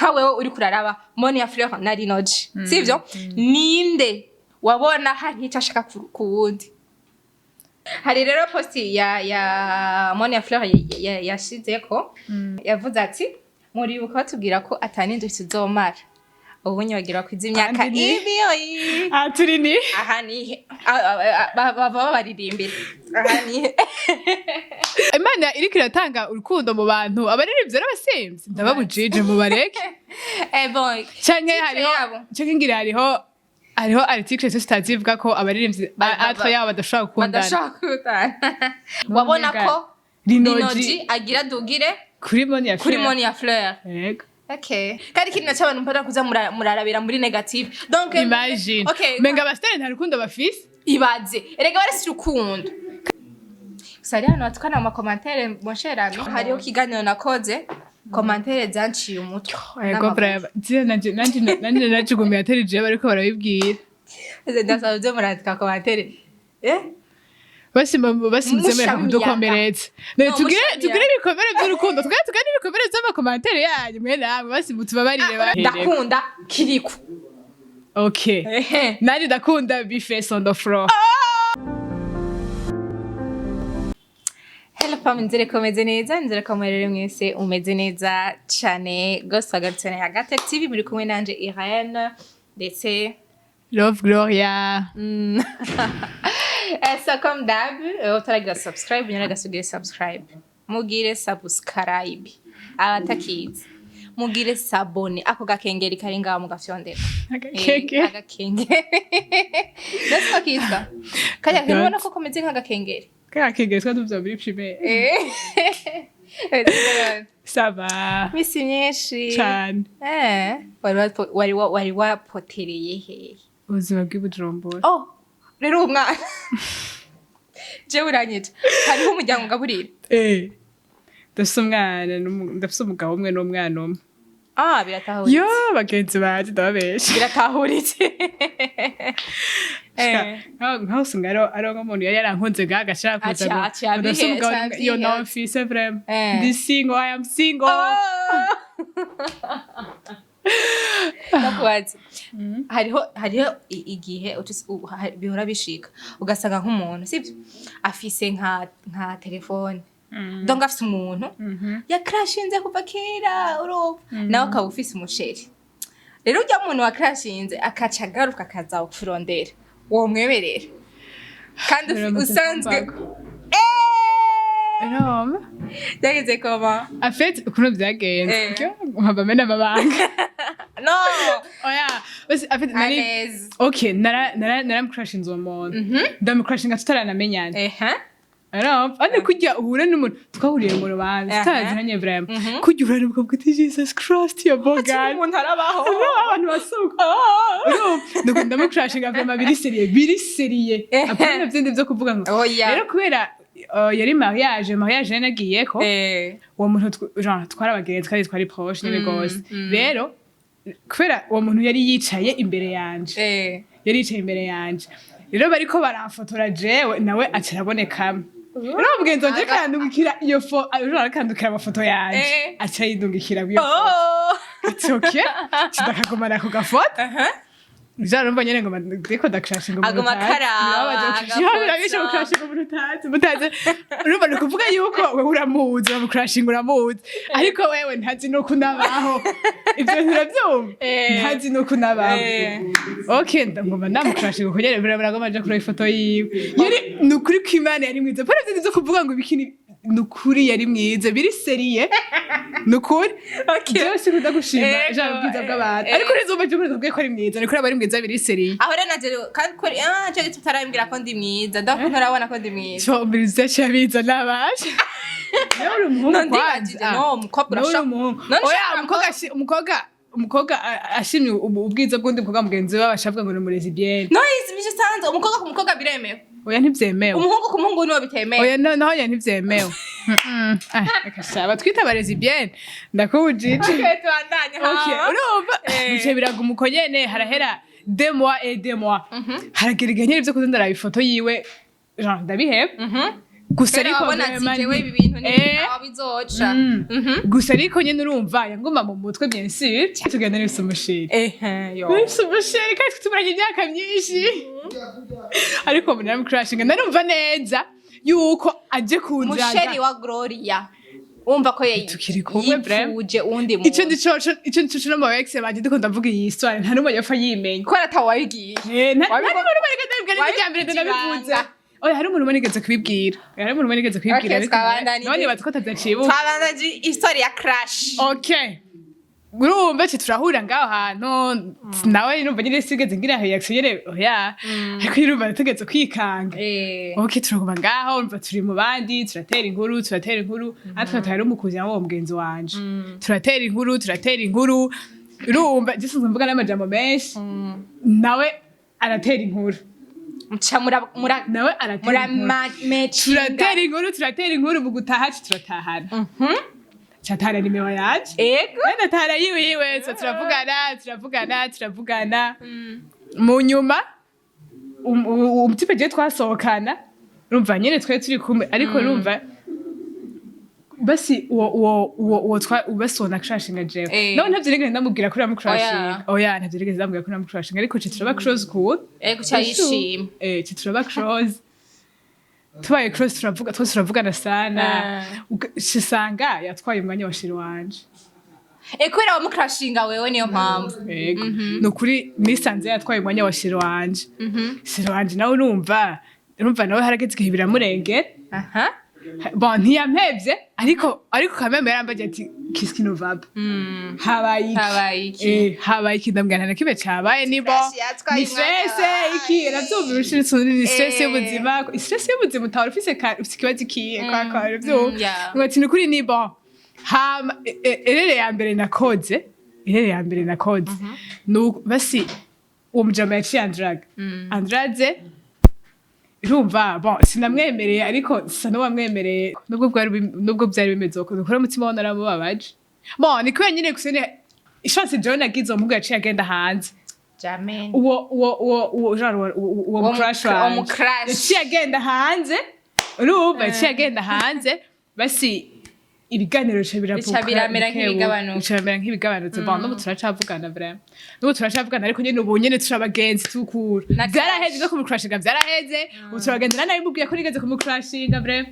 nkawe uri kuraraba Moni ya Fleur na Rinoji sivyo ninde wabona hari icyo ashaka ku wundi hari rero posti ya Moni ya Fleur yashizeko yavuze ati muri uko batubwira ko atanindi tuzomara ubunye bagira kwiza imyaka ivyiwe turi ni aha ni baba baririmbira aha ni Imana iriko iratanga urukundo mu bantu abaririmbyi n'abasemvyi ndababujije mu bareke bon canke hariho article tutazivuga ko abaririmbyi atwa yabo badashaka gukundana wabona ko Rinoji agira dugire kuri Moni ya Fleur yego okay kandi kintu cy'abantu mpara kuza murarabira muri negative donc imagine okay menga abasteri nta rukundo bafise ibaze erega barasi rukundo sari hano atukana mu commentaire mon cher ami hariho kiganiro nakoze commentaire zanciye umutwe yego brava nanje najugumiye aterije bariko barabibwira ndasabye murandika commentaire basimuzemera kudukomeretsa tugire ibikomere by'urukundo tugire ibikomere by'amakomantere yanyu mwe namwe basimutse babarire ndakunda kiriko okay nari ndakunda be face on the floor Hello fam nzere komeze neza nzere kamerere mwese umeze neza cyane gose agatsene ya Gate TV muri kumwe nanje Irene ndetse Love Gloria so comme d'hab utaragira subscribe nyiraga sugire subscribe mugire subscribe abatakizi mugire sabone ako gakengeri kari ngaho mugafyondera agakengeri ndetse kiza kaya nkibona ko komeze nk'agakengeri kakengeri twatuvya muri primaire ça va misi nyinshi cyane wari wapotereye hehe ubuzima bw'Ibujumbura rero umwana jewe uranyita hariho umuryango ngaburira ndafise umugabo umwe n'umwana umwe biratahuritse yo bagenzi baje ndababesha biratahuritse nkaho usanga ari nk'umuntu yari yarankunze ngaho agashaka kuza ndafise umugabo yo no fise vraiment ndi single I am single nakubaza hariho igihe bihora bishika ugasanga nk'umuntu sibyo afise nka telefone donc afise umuntu yakrashinze kuva kera urumva nawe ukaba ufise umusheri rero ujya umuntu wakrashinze akaca agaruka akaza kurondera uwo mwemerera kandi usanzwe Roma byageze koma afite ukuntu byagenze nkabamena amabanga no oya basi afite nari okay naramukrashinze uwo muntu ndamukrashinga tutaranamenyana ane kujya uhura n'umuntu twahuriye mu rubanza tutaziranye vraiment kujya uhura n'umukobwa uti Jesus Christ ya bogan umuntu arabaho abantu basuka ndamukrashinga vraiment biri seriye apana byindi byo kuvuga ngo rero kubera yari mariage yanagiyeko uwo muntu twarabagenzi kandi twari proche nyine gose rero kubera uwo muntu yari yicaye imbere yanje rero bariko baramfotora jewe nawe acarabonekamo rero mugenzi wanje kandungikira iyo akandukira amafoto yanje aca yindungikira iyo foto it's okay kidakagumana ku gafoto Zarumva nyene ngo ndiko dakrashinga mu agoma mutaze urumva no kuvuga yuko wewe uramuzi uramukrashinga uramuzi ariko wewe ntazi no kunabaho ibyo ntiravyumva ntazi no kunabaho okay ndangoma namukrashinga kugere biragoma aje kuri ifoto yiwe yari nukuri kwimana yari mwiza para byo kuvuga ngo bikini nukuri yari mwiza biri seriye nukuri byose kudagushima ijambo bwiza bw'abantu ariko rizumva cyo kuvuga ko ari mwiza nukuri abari mwiza biri seriye aho rero naje kandi ko cyo tutarambira ko ndi mwiza ndako ntarabona ko ndi mwiza cyo mbize cyabiza nabaje rero umuhungu kwanza no umukobwa urashaka umukobwa ashimye ubwiza bw'undi mukobwa mugenzi we abashavuga ngo ni lesbienne no izimije sanze umukobwa ku mukobwa biremewe oya ntibyemewe umuhungu ku muhungu niwo bitemewe oya naho ya ntibyemewe akashaba twita lesbienne ndakubujije okay tuandanye ha urumva bice biraguma uko nyene harahera 2 mois haragera igihe nyene byo kuzendera ifoto yiwe genre ndabiheba gusa ariko jewe ibi bintu ntaho bizoca gusa ariko nyene urumva yanguma mu mutwe bien sûr tugenda nifise umusheri nifise umusheri kandi tumaranye imyaka myinshi ariko ubu naramcrashinga narumva neza yuko aje kunjaga umusheri wa Gloria umva ko yipfuje undi muntu ico ndico no mu ex baje ndiko ndavuga iyi histoire nta numwe yapfa yimenya ko atawo wabigiye nta numwe ndabivuze oya hari umuntu manigeze kubibwira none bazi ko atazacibuka twabandaje histoire ya crash urumva ci turahura ngaho hantu nawe urumva nyine sigeze ngira reaction yere oya ariko urumva nategetse kwikanga turaguma ngaho urumva turi mu bandi turatera inkuru atwa tutari umukuzi nawo mugenzi wanje turatera inkuru urumva gisunze mvuga n'amajambo menshi nawe aratera inkuru nawe turatera inkuru mu gutaha turatahana chatara nimewa yaje wenda tara yiwe so turavugana mu nyuma umutipe je twasohokana urumva nyene twe turi kumwe ariko urumva basi uwo ubasona crashinga jewe nawe ntavyirigeze ndamubwira kuri amucrashinga oya ntavyirigeze ndamubwira kuri amucrashinga ariko turaba close cool cyayishima turaba close tubaye close turavugana sana shisanga yatwaye umwanya wa shiri wanje kwera wamucrashinga wewe niyo mpamvu nukuri nisanze yatwaye umwanya wa shiri wanje nawe urumva nawe harageze igihe biramurengera bon ntiyampevye ariko kameme yarambaje ati kiski novaba habaye iki ndambwira na kibe cabaye nibo ni stress iki ravyumva ni stress y'ubuzima utawari ufise ikibazo ikiye kwa ngo ati nukuri nibo erere ya mbere nakoze basi uwo mujama yaciye andraze urumva bon sinamwemereye ariko sisa n'uwamwemereye nubwo byari bimeze uko dukora umutima wa naramubabaje bon ni kubera nyine gusa chance John agize umugabo yaciye agenda hanze Jamen uwo crush yaciye agenda hanze urumva yaciye agenda hanze basi ibiganiro biramera nk'ibigabanutse bon n'ubu turacavugana vraiment ariko nyine ubu nyine turabagenzi tukura byaraheze no kumucrashinga byaraheze ubu turagenda nari mubwiye ko nigeze kumucrashinga vraiment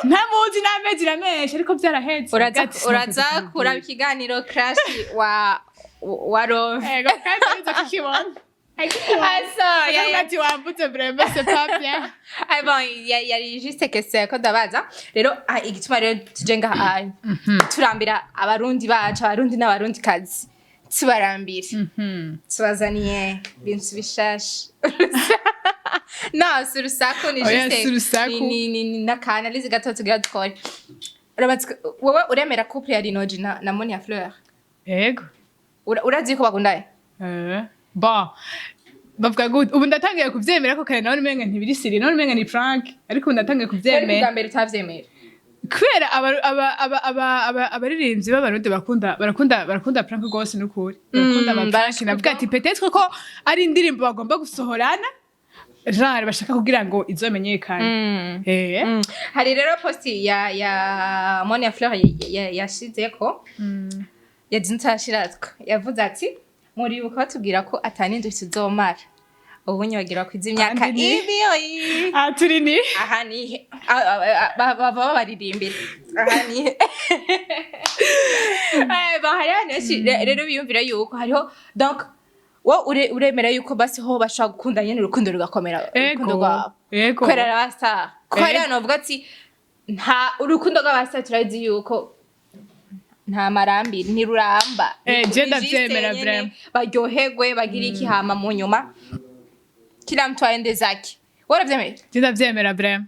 ntamuzi n'amezi ramesha ariko byaraheze uraza kuraba ikiganiro crash wa Rove kandi uza kukibona ati wambutse vraiment c'est pas bien bon yari juste question ko ndabaza rero igituma rero tuje ngaha turambira abarundi bacu abarundi n'abarundi kazi tubarambira tubazaniye bintu bishasha surusaku ni juste ni n'akanalize gato tugira dukore wowe uremera couple ya Rinoji na Monia Fleur yego urazi ko bakundaye bon bavuga good ubu ndatangiye kuvyemera ko kare nawe umenga ntibiri siri nawe umenga ni prank ariko ndatangiye kuvyemera mbere utavyemera kwera abaririmbyi b'abarundi barakunda prank gose n'ukuri barakunda prank navuga ati peut-être ko ari indirimbo bagomba gusohorana genre bashaka kugira ngo izomenyekane hari rero posti ya Monia Fleur yashizeko yazintashiratwa yavuze ati muribuka batubwira ko atanindu tuzomara ubu nyagira ko izimyaka ivyiwe turi ni aha ni baba baririmbira aha ni bahari rero biyumvira yuko hariho donc wo uremera yuko basi ho bashaka gukunda nyene urukundo rugakomera urukundo rwabo kwera basa kwera novuga ati nta urukundo rw'abasa turazi yuko nta marambi ni ruramba je ndavyemera vraiment baryoherwe bagira iki hama mu nyuma kila mtu aende zake waravyemera je ndavyemera vraiment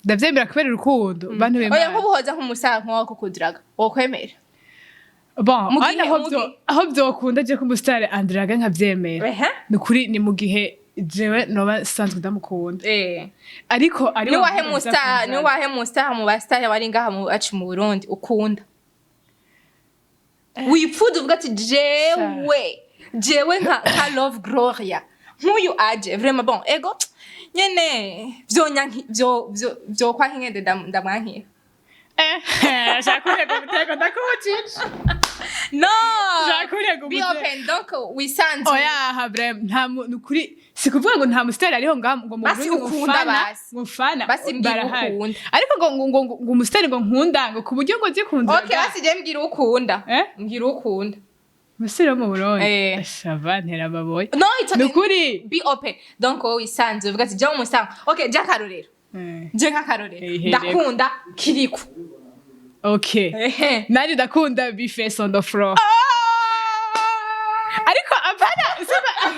ndavyemera kubera urukundo bantu bemera oya nkubuhoza nk'umusanko wako kudiraga wokwemera bon aho byokunda je ko umustar andiraga nkavyemera nukuri ni mu gihe jewe noba sanzwe ndamukunda ariko ni wahe mustar mu bastar bari ngaha mu aci mu Burundi ukunda wipfuza uvuga ati jewe nka Love Gloria nk'uyu aje vraiment bon ego nyene vyo kwa nk'ingende ndamwankira shakurega umutego ndakubujije no shakurega be umutego open donc wisanze oya brem nta nukuri sikuvuga ngo nta mustari ariho ngo mu basi ukunda mufana basi mbwira ukunda ariko ngo umustari ngo nkunda ngo kuburyo ngo zikunda okay basi je mbwira ukunda mbwira ukunda mustari wo mu Burundi shava ntera baboye no it's okay nukuri be open donc wisanze uvuga ati je umusanga okay je akarorero je nk'akarorero ndakunda Kiriku okay nari ndakunda be face on the floor ariko apana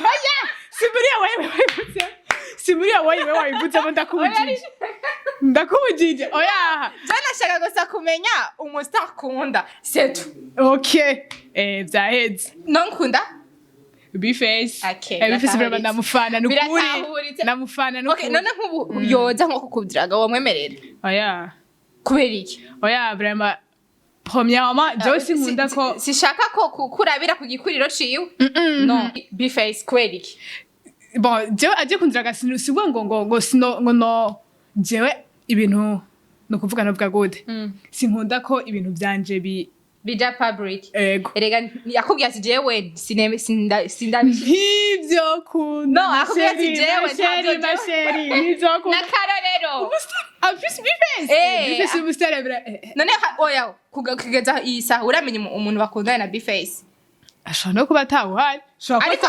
oya Simuria wewe wayivutse ndakubujije oya jana shaka gusa kumenya umustar kunda c'est tout okay vyaheze nonkunda Biface okay Biface vraiment namufana nukuri namufana nukuri okay none nkubu yoza nko kukubwiraga wamwemerera oya kubera iki oya vraiment premièrement je nkunda ko sishaka ko kurabira ku gikuriro ciwe no Biface kubera iki bon je aje kundiraga sivuga ngo sino no jewe ibintu no kuvuga no bwa gode sinkunda ko ibintu byanje bija public ego erega yakubwiye ati jewe sinda ivyo kunda no akubwiye ati jewe masheri nivyo kunda nakarorero apis Biface umustare bra none oya kugeza isa uramenye umuntu bakundana na Biface ashobora no kuba atawuhari ariko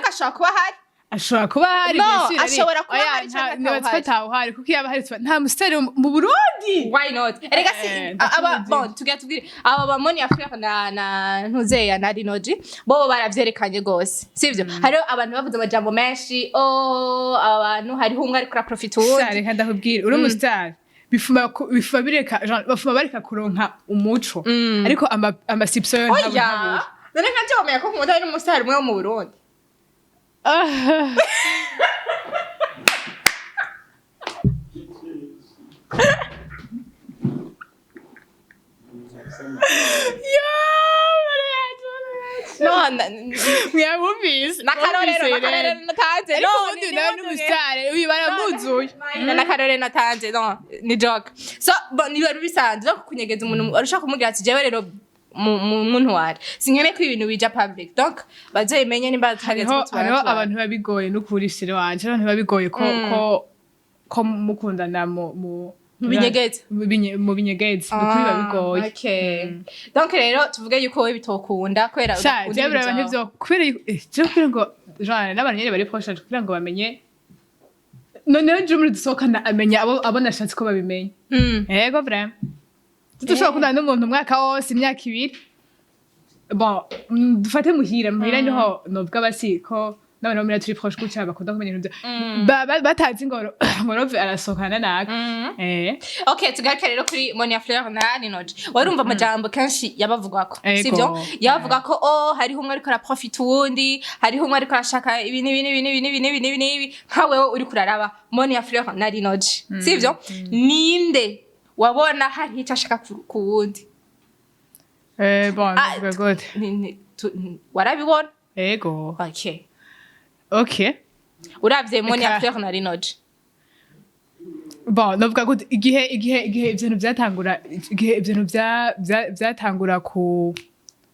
ashobora kuba hari ashobora kuba hari no ashobora kuba hari cyangwa atawuhari kuko yaba hari nta mustari mu Burundi why not erega si aba bon tugire aba bamoni Afrika na ntuzeya na Rinoji bo baravyerekanye gose sivyo hariho abantu bavuze amajambo menshi abantu hariho umwe ari kura profit uwundi reka ndakubwira uri mustari bifuma bireka bafuma bareka kuronka umuco ariko amasipso yo ntabwo none nka cyo bamenya ko nkunda ari umustar umwe wo mu Burundi mwabumvise nakarorero natanze no undi nawe n'umusitari uyu baramuzuye nakarorero natanze no ni joke so niba bisanzwe kunyegeza umuntu arashaka kumubwira ati jewe rero muntu wari sinkene ko ibintu bija public donc bazemenye nimba atageze hariho abantu babigoye n'ukuri sire wanje abantu babigoye ko mukundana mu binyegeze mu binyegeze n'ukuri babigoye okay donc rero tuvuge yuko we bitokunda kwera udakunda ibintu nivyo kwera ngo genre n'abantu nyene bari proche kugira ngo bamenye noneho jumuri dusohokana amenya abo nashatse ko babimenye yego vraiment tushobora kundana n'umuntu umwaka wose imyaka 2 bon dufate muhira niho novuga basi ko n'abantu bamira turi proche gutya bakunda kumenya ibintu batazi ngoro arasohokana naka okay tugaruka rero kuri Monia Fleur na Rinoji warumva amajambo kenshi yabavugwako sivyo yabavuga ko hariho umwe ariko araprofita uwundi hariho umwe ariko arashaka ibini nkawe uri kuraraba Monia Fleur na Rinoji sivyo ninde wabona hari icyo ashaka ku wundi bon good warabibona ego okay uravye Monia Fleur na Rinoji bon novuga ko igihe ibintu byatangura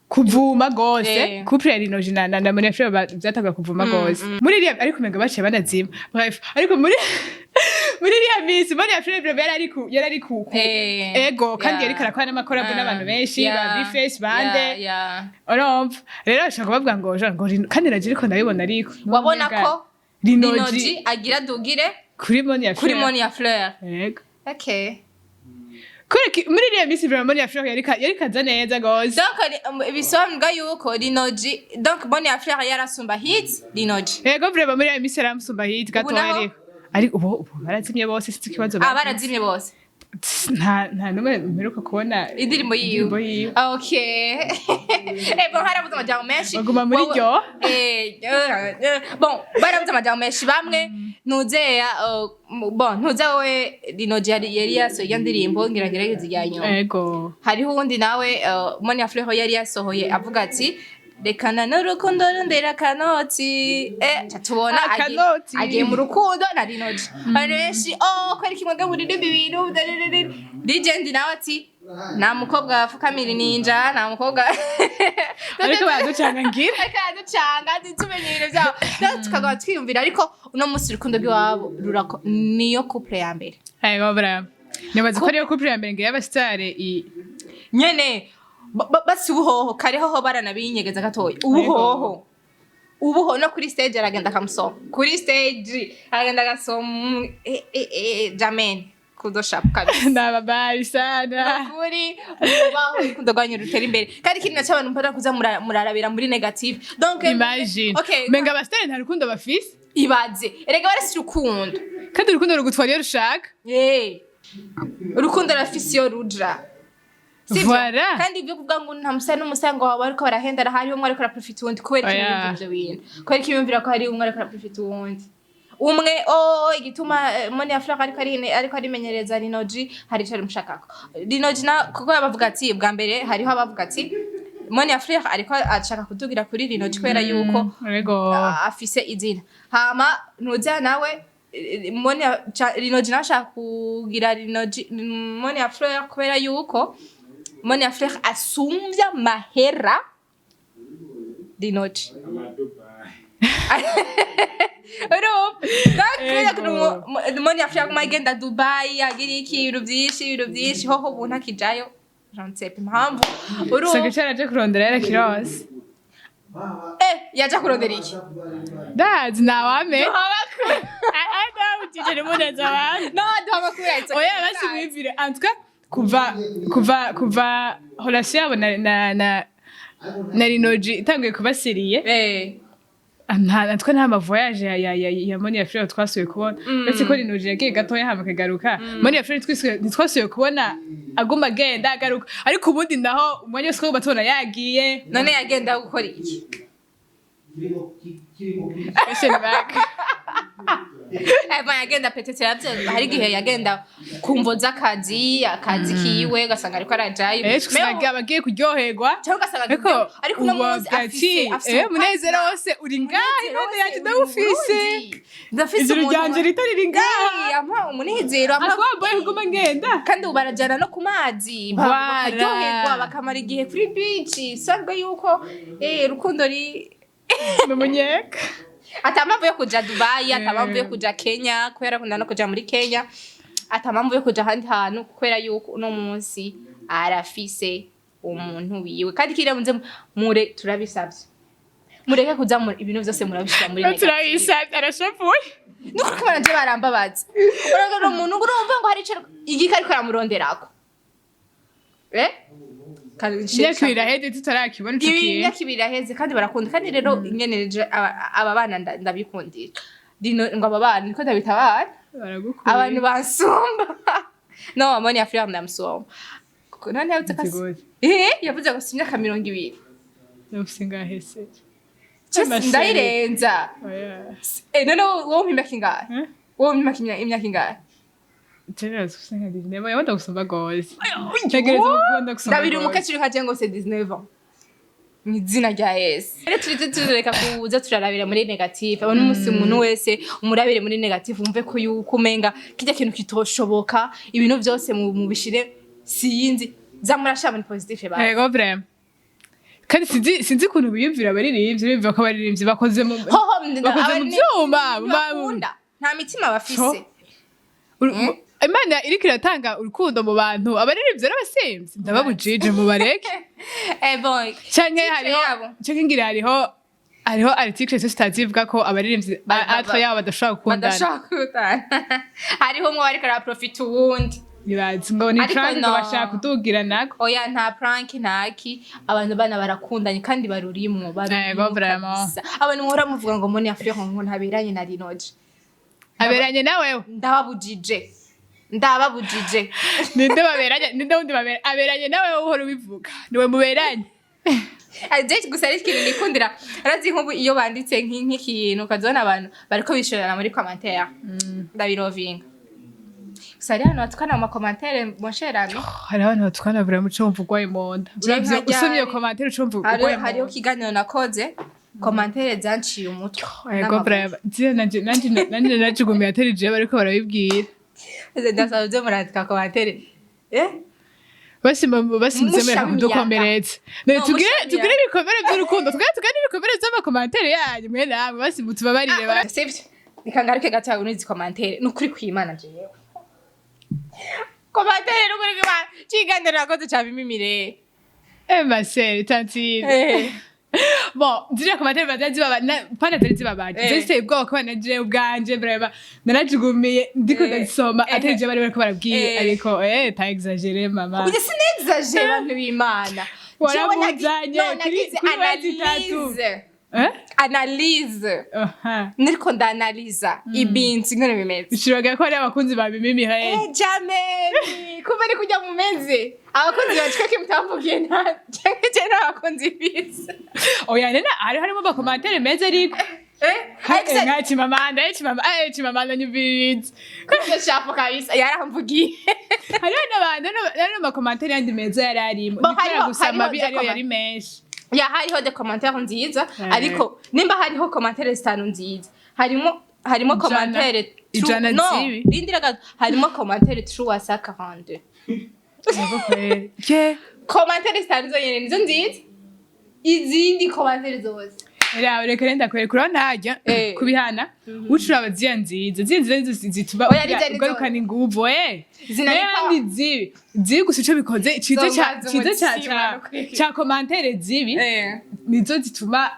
kuvuma gose couple Rinoji na Monia Fleur byatangura kuvuma gose muri iriya ariko menga baciye banazima bref ariko muri iriya minsi Monia Fleur yari ari ku ego kandi yari karakora n'amakorabo n'abantu benshi ba Biface bande urumva rero ashaka kubavuga ngo kandi nagira ko ndabibona ariko wabona ko Rinoji agira dugire kuri Monia Fleur yego okay muri iriya minsi Monia Fleur yari kaza neza gose donc bisobanura yuko Rinoji donc Monia Fleur yarasumba hits Rinoji yego vraiment muri iriya minsi yaramusumba hits gato ariko ubu barazimye bose sitse kibazo barazimye bose nta numwe mperuka kubona indirimbo yiwe okay bon harabuze amajambo menshi baguma muri ryo bon barabuze amajambo menshi bamwe ntuzeya bon ntuza we Rinoji yari yasohoye indirimbo ngiragerageza ijyanyuma yego hariho undi nawe Monia Fleur yari yasohoye avuga ati rekana n'urukundo rundera kanoti tubona Akanoti. agiye mu rukundo na rinoji abantu benshi kwari kimwe muririmba ibintu legend nawe ati nta mukobwa afukamira ninja nta mukobwa ariko baraducangangira tumenye ibintu byabo tukagaba twiyumvira ariko uno munsi urukundo rw'iwabo niyo couple ya mbere yego bravo nibaza ko ariyo couple ya mbere ngo y'abasitare nyene basi ubuhoho kariho baranabinyegeza gatoya ubuhoho no kuri stage aragenda akamusoma kuri stage aragenda agasoma jamen kudoshapu kabisa nababari sana kuri ubaho urukundo rwanyu rutera imbere kandi ikindi nacyo abantu mpora kuza murarabira muri negative donc imagine menga abasitare nta rukundo bafise ibaze erega barasi urukundo kandi urukundo rugutwara iyo rushaka urukundo rafise iyo ruja Voilà. kandi ibyo kuvuga ngo nta musaya n'umusango wawe ariko barahendana hariho umwe ariko araprofita uwundi kubera ibyo bintu kubera ibiyumvira ko hari umwe ariko araprofita uwundi umwe igituma moni ya Fleur ariko arimenyereza rinoji hari icyo rimushakako rinoji kuko bavuga ati bwa mbere hariho abavuga ati moni ya Fleur ariko ashaka kudugira kuri rinoji kubera yuko afise izina hama ntuza nawe rinoji nawe ashaka kugira rinoji moni ya Fleur kubera yuko moni ya Fleur asumvya mahera rinoji moni ya Fleur agenda Dubai agira ibintu byinshi hoho ubu ntakijayo jansepe impamvu sekretari aje kurondera yarakirose yaje kurondera iki dazi nawame ujije muneza abantu duhamakuru oya basimwivire antuka kuva relation yabo na rinoji itanguye kuba seriye natwe nta mavoyage ya moni ya Fleur twasuye kubona uretse ko rinoji yagiye gatoya hama akagaruka moni ya Fleur ntitwasuye kubona aguma agenda agaruka ariko ubundi naho umwanya wose ko batubona yagiye none yagenda gukora iki yagenda petete hari igihe yagenda kumvo z'akazi kiwe ugasanga ariko arajayo abagiye kuryoherwa cyangwa ugasanga ariko uno munsi afise umunezero wose uri ngahe none yaje ndawufise ijuru ryanje rito riri ngaha ampa umunezero akwaboye kuguma ngenda kandi ubu barajana no ku mazi bakaryoherwa bakamara igihe kuri beach sabwe yuko urukundo n'umunyeka atamamvu yo kuja Dubai atamamvu yo kuja Kenya kubera kunda no kuja muri Kenya atamamvu yo kuja handi hantu kubera yuko uno munsi arafise umuntu wiwe kandi kiremunze mure turabisabye mureke kuza ibintu byose murabishira muri negative turabisabye arashavuye nuko kabanje barambabaza uragara umuntu urumva ngo hari ico igika ariko aramuronderako nyakibira heze tutarakibona tukiye nyakibira heze kandi barakunda kandi rero ingeneje aba bana ndabikundira ngo aba bana niko ndabitabara baragukunda abantu basumba no moni ya Fleur ndamusoma none yavuze kasi yavuze ngo simyaka 20 yofise ngahese ndayirenza none wowe imyaka ingahe wowe imyaka ingahe Terezo usenga Disney yabanda gusomba gose tegereza gukunda gusomba ndabiri umukecuru kaje ngo se 19 ans ni zina rya Yesu rero tureka kuza turarabira muri negative abantu umunsi umuntu wese umurabire muri negative umve ko yuko umenga kijya kintu kitoshoboka ibintu byose mu bishire siyinzi zamurasha muri positive ba yego vraiment kandi sinzi kuntu biyumvira baririmbye bivuga ko baririmbye bakoze mu byuma nta mitima bafise Imana iriko iratanga urukundo mu bantu abaririmbye n'abasimvye ndababujije mu bareke boy canke hariho article tutazivuga ko abaririmbye atwa yabo badashaka gukundana hariho umwe ariko araprofita uwundi bibazi ngo ni prank ngo bashaka kudugira nako oya nta prank ntaki abantu bana barakundanye kandi barurimwo abantu muhora muvuga ngo moni ya Fleur ngo ntaberanye na rinoji aberanye nawe ndababujije ninde wundi aberanye nawe uhora ubivuga niwe muberanye aje gusa ari ikintu nikundira arazi nk'ubu iyo banditse nk'ikintu ukazona abantu bariko bishorana muri commentaire ndabirovinga gusa hariho abantu batukana mu makomantere monsherami hari abantu batukana buri muco wumva urwaye mu nda usomye iyo komantere uca wumva urwaye mu nda hariho ikiganiro nakoze komantere zanciye umutwe ego brava nanje najugumiye atari jewe bariko barabibwira ndasaba byo murandika komantere basimuzemera kudukomeretsa tugire ibikomere by'urukundo tugire ibikomere by'amakomantere yanyu mwe namwe basimutse babarire sivyo nikangaruke gatawe unizi komantere nukuri kwimana jewe komantere nukuri kwimana kiganiro nakoze cyabimimire maseri tantine bon ziriya komantere bazazi pana zari zibabaje zese ubwoko bana je ubwanje breva narajugumiye ndiko ndasoma atari je bari bariko barabwiye ariko ta exagere mama uje sinexagere abantu b'Imana warabuzanye kuri analyse niriko ndanaliza ibintu ngene bimeze ushiraga ko ari abakunzi ba Mimi jamais kuba ari kujya mu meze abakunzi bacike kimtamvugiye nta cyangwa je n'abakunzi bise oya nena harimo bakomantere meze ariko nkaci mamanda nyubirizi kuko shapo kabisa yaramvugiye hariho n'abantu n'amakomantere yandi meza yari arimo nikora gusama bi ariyo yari menshi ya hariho de commentaire nziza ariko nimba hariho commentaire zitanu nziza harimo commentaire ijana zibi rindiraga harimo commentaire true wa 142 ke commentaire zitanu zonyene nizo nziza izindi commentaire zose era ureke ndakwereka kuri ntajya kubihana ucura abaziya nziza zituba ugarukana inguvu zinari zibi gusa ico bikoze ciza ca commentaire zibi nizo zituma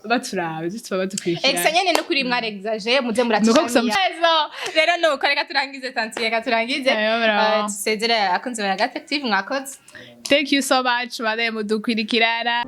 baturaba zituma badukwishira exanyene no kuri mware exagere muze muratishamye rero no kareka turangize tantiye katurangize tusezera akunze ba gatactive mwakoze thank you so much bade mudukwirikirana